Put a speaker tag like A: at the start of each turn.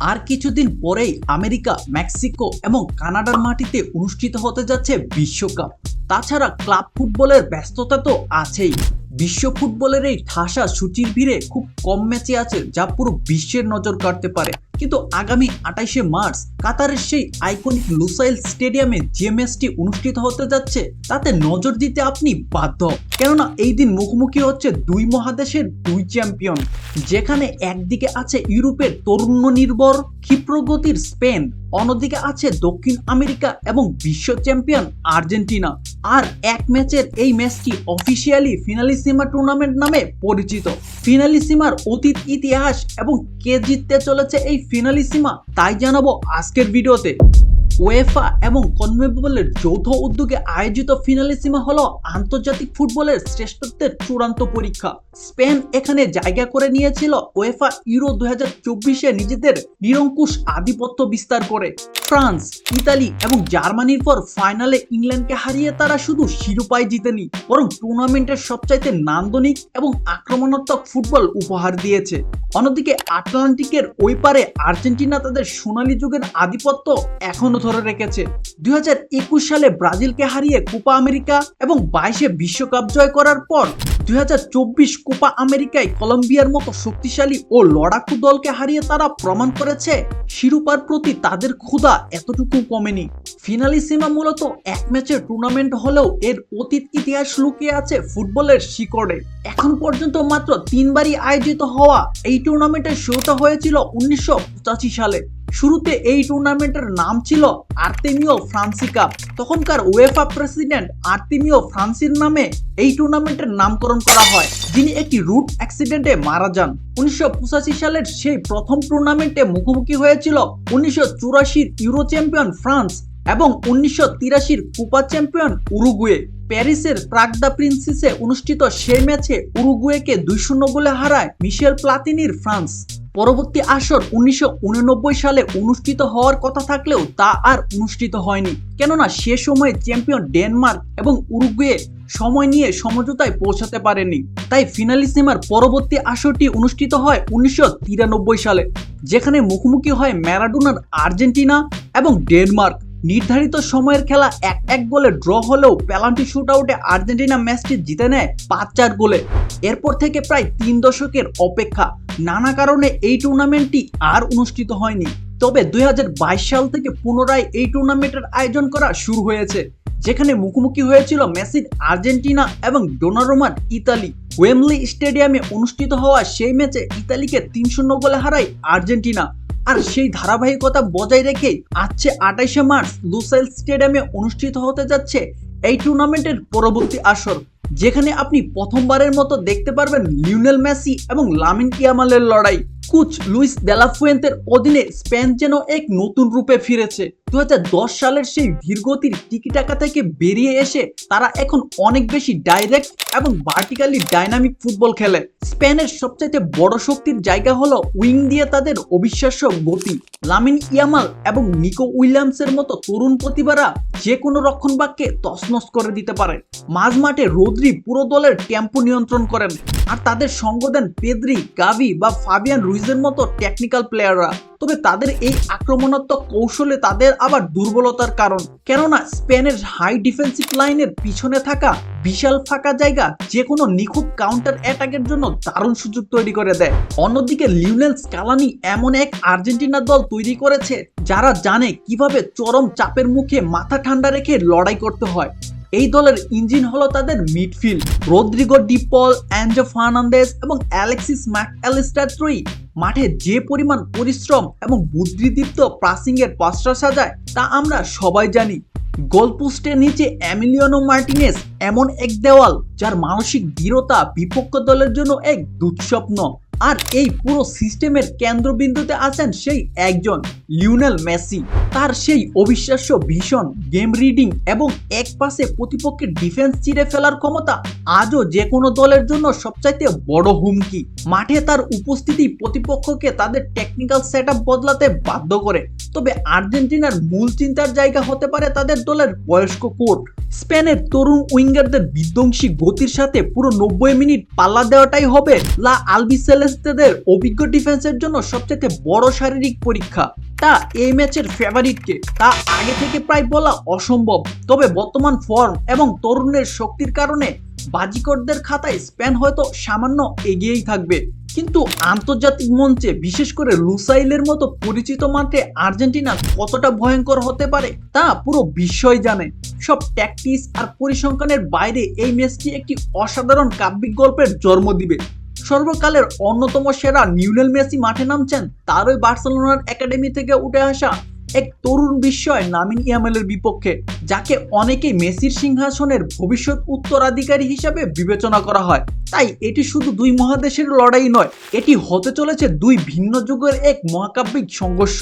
A: আর কিছুদিন পরেই America, Mexico এবং কানাডার মাটিতে অনুষ্ঠিত হতে যাচ্ছে বিশ্বকাপ। তাছাড়া ক্লাব ফুটবলের ব্যস্ততা তো আছেই। বিশ্ব ফুটবলের এই ঠাসা সূচির ভিড়ে খুব কম ম্যাচে আছে যা পুরো বিশ্বের নজর কাড়তে পারে। কিন্তু আগামী 28শে মার্চ কাতারের সেই আইকনিক লুসাইল স্টেডিয়ামে যে ম্যাচটি অনুষ্ঠিত হতে যাচ্ছে তাতে নজর দিতে আপনি বাধ্য। কেননা এই দিন মুখোমুখি হচ্ছে দুই মহাদেশের দুই চ্যাম্পিয়ন, যেখানে একদিকে আছে ইউরোপের তরুণ নির্ভর ক্ষিপ্রগতির স্পেন, অন্যদিকে আছে দক্ষিণ আমেরিকা এবং বিশ্ব চ্যাম্পিয়ন আর্জেন্টিনা। আর এক ম্যাচের এই ম্যাচটি অফিসিয়ালি ফিনালিসিমা টুর্নামেন্ট নামে পরিচিত। ফিনালিসিমার অতীত ইতিহাস এবং কে জিততে চলেছে এই ফিনালিসিমা তাই জানাবো আজকের ভিডিওতে। উয়েফা এবং কনমেবলের যৌথ উদ্যোগে আয়োজিত ফিনালিসিমা হলো আন্তর্জাতিক ফুটবলের শ্রেষ্ঠত্বের চূড়ান্ত পরীক্ষা। স্পেন এখানে জায়গা করে নিয়েছিল উয়েফা ইউরো 2024-এ নিজেদের নিরঙ্কুশ আধিপত্য বিস্তার করে। ফ্রান্স, ইতালি এবং জার্মানির পর ফাইনালে ইংল্যান্ডকে হারিয়ে তারা শুধু শিরোপাই জিতেনি, বরং টুর্নামেন্টের সবচাইতে নান্দনিক এবং আক্রমণাত্মক ফুটবল উপহার দিয়েছে। অন্যদিকে আটলান্টিকের ওই পারে আর্জেন্টিনা তাদের সোনালী যুগের আধিপত্য এখনো ধরে রেখেছে। 2021 সালে ব্রাজিলকে হারিয়ে কোপা আমেরিকা এবং 22-এ বিশ্বকাপ জয় করার পর 2024 কোপা আমেরিকায় কলম্বিয়ার মতো শক্তিশালী ও লড়াকু দলকে হারিয়ে তারা প্রমাণ করেছে শিরোপার প্রতি তাদের ক্ষুধা এতটুকু কমেনি। ফিনালিসিমা মূলত এক ম্যাচের টুর্নামেন্ট হলেও এর অতীত ইতিহাস লুকিয়ে আছে ফুটবলের শিকড়ে। এখন পর্যন্ত মাত্র 3বারই আয়োজিত হওয়া এই টুর্নামেন্টের শুরুটা হয়েছিল 1985 সালে। শুরুতে এই টুর্নামেন্টের নাম ছিল আর্তেমিও ফ্রান্সি কাপ। তখনকার উয়েফা প্রেসিডেন্ট আর্তেমিও ফ্রান্সির নামে এই টুর্নামেন্টের নামকরণ করা হয়, যিনি একটি রুট অ্যাক্সিডেন্টে মারা যান। 1985 সালের সেই প্রথম টুর্নামেন্টে মুখোমুখি হয়েছিল 1984-র ইউরো চ্যাম্পিয়ন ফ্রান্স এবং 1983-র কোপা চ্যাম্পিয়ন উরুগুয়ে। প্যারিসের প্রাগ দ্য প্রিন্সেসে অনুষ্ঠিত সেই ম্যাচে উরুগুয়েকে 2-0 গোলে হারায় মিশেল প্লাতিনির ফ্রান্স। পরবর্তী আসর 1989 সালে অনুষ্ঠিত হওয়ার কথা থাকলেও তা আর অনুষ্ঠিত হয়নি, কেননা সে সময় চ্যাম্পিয়ন ডেনমার্ক এবং উরুগুয়ে সময় নিয়ে সমঝোতায় পৌঁছাতে পারেনি। তাই ফিনালিসিমার পরবর্তী আসরটি অনুষ্ঠিত হয় 1993 সালে, যেখানে মুখোমুখি হয় ম্যারাডোনার আর্জেন্টিনা এবং ডেনমার্ক। নির্ধারিত সময়ের খেলা 1-1 গোলে ড্র হলেও পেনাল্টি শুটআউটে আর্জেন্টিনা ম্যাচটি জিতে নেয় 5-4 গোলে। এরপর থেকে প্রায় 3 দশকের অপেক্ষা, নানা কারণে এই টুর্নামেন্টটি আর অনুষ্ঠিত হয়নি। তবে 2022 সাল থেকে পুনরায় এই টুর্নামেন্টের আয়োজন করা শুরু হয়েছে, যেখানে মুখোমুখি হয়েছিল মেসির আর্জেন্টিনা এবং ডোনারুমার ইতালি। ওয়েমব্লি স্টেডিয়ামে অনুষ্ঠিত হওয়া সেই ম্যাচে ইতালিকে 3-0 গোলে হারায় আর্জেন্টিনা। আর সেই ধারাবাহিকতা বজায় রেখে আজকে 28শে মার্চ লুসাইল স্টেডিয়ামে অনুষ্ঠিত হতে যাচ্ছে এই টুর্নামেন্টের পরবর্তী আসর, যেখানে আপনি প্রথমবারের মতো দেখতে পারবেন লিওনেল মেসি এবং লামিন ইয়ামালের লড়াই। কোচ লুইস দে লা ফুয়েন্তের অধীনে স্পেন যেন এক নতুন রূপে ফিরেছে। 2010 সালের সেই ধীরগতির টিকিটাকা থেকে বেরিয়ে এসে তারা এখন অনেক বেশি ডাইরেক্ট এবং ভার্টিক্যালি ডাইনামিক ফুটবল খেলে। স্পেনের সবচাইতে বড় শক্তির জায়গা হলো উইং দিয়ে তাদের অবিশ্বাস্য গতি। লামিন ইয়ামাল এবং নিকো উইলিয়ামসের মতো তরুণ প্রতিভারা যে কোনো রক্ষণভাগকে তছনছ করে দিতে পারে। মাঝমাঠে রদ্রি পুরো দলের টেম্পো নিয়ন্ত্রণ করেন, আর তাদের সঙ্গ দেন পেদ্রি, গাভি বা ফাবিয়ান রুইজের মতো টেকনিক্যাল প্লেয়াররা। তবে তাদের এই আক্রমণাত্মক কৌশলে তাদের আবার দুর্বলতার কারণ, কেননা স্পেনের হাই ডিফেন্সিভ লাইনের পিছনে থাকা বিশাল ফাঁকা জায়গা যে কোনো নিখুঁত কাউন্টার অ্যাটাকের জন্য দারুণ সুযোগ তৈরি করে দেয়। অন্যদিকে লিওনেল স্কালানি এমন এক আর্জেন্টিনা দল তৈরি করেছে যারা জানে কিভাবে চরম চাপের মুখে মাথা ঠান্ডা রেখে লড়াই করতে হয়। এই দলের ইঞ্জিন হলো তাদের মিডফিল্ড। রদ্রিগো ডি পল, অ্যাঞ্জো ফার্নান্দেজ এবং অ্যালেক্সিস ম্যাকঅ্যালিস্টার ত্রয়ী মাঠে যে পরিমাণ পরিশ্রম এবং বুদ্ধিদীপ্ত প্রাসিংয়ের পাসটা সাজায় তা আমরা সবাই জানি। গোলপোস্টের নিচে এমিলিয়ানো মার্টিনেজ এমন এক দেওয়াল যার মানসিক দৃঢ়তা বিপক্ষ দলের জন্য এক দুঃস্বপ্ন। আর এই পুরো সিস্টেমের কেন্দ্রবিন্দুতে আছেন সেই একজন লিওনেল মেসি। তার সেই অবিশ্বাস্য ভিশন, গেম রিডিং এবং এক পাশে প্রতিপক্ষের ডিফেন্স চিরে ফেলার ক্ষমতা আজও যে কোনো দলের জন্য সবচাইতে বড় হুমকি। মাঠে তার উপস্থিতি প্রতিপক্ষকে তাদের টেকনিক্যাল সেটআপ বদলাতে বাধ্য করে। তবে আর্জেন্টিনার মূল চিন্তার জায়গা হতে পারে তাদের দলের বয়স্ক কোচ। স্পেনের তরুণ উইঙ্গারদের বিধ্বংসী গতির সাথে পুরো 90 মিনিট পাল্লা দেওয়াটাই হবে লা আলবিসেলেস মেসিদের অভিজ্ঞ ডিফেন্সের জন্য সবচেয়ে বড় শারীরিক পরীক্ষা। তা এই ম্যাচের ফেভারিটকে তা আগে থেকে প্রায় বলা অসম্ভব, তবে বর্তমান ফর্ম এবং তরুণের শক্তির কারণে বাজিকরদের খাতায় স্পেন হয়তো সামান্য এগিয়েই থাকবে। কিন্তু আন্তর্জাতিক মঞ্চে বিশেষ করে লুসাইলের মতো পরিচিত মাঠে আর্জেন্টিনা কতটা ভয়ঙ্কর হতে পারে তা পুরো বিশ্বই জানে। সব ট্যাকটিক্স আর পরিসংখ্যানের বাইরে এই ম্যাচটি একটি অসাধারণ কাব্যিক গল্পের জন্ম দিবে। সর্বকালের অন্যতম সেরা লিওনেল মেসি মাঠে নামছেন তারই বার্সেলোনার একাডেমি থেকে উঠে আসা এক তরুণ বিস্ময় লামিন ইয়ামালের বিপক্ষে, যাকে অনেকেই মেসির সিংহাসনের ভবিষ্যৎ উত্তরাধিকারী হিসেবে বিবেচনা করা হয়। তাই এটি শুধু দুই মহাদেশের লড়াই নয়, এটি হতে চলেছে দুই ভিন্ন যুগের এক মহাকাব্যিক সংঘর্ষ।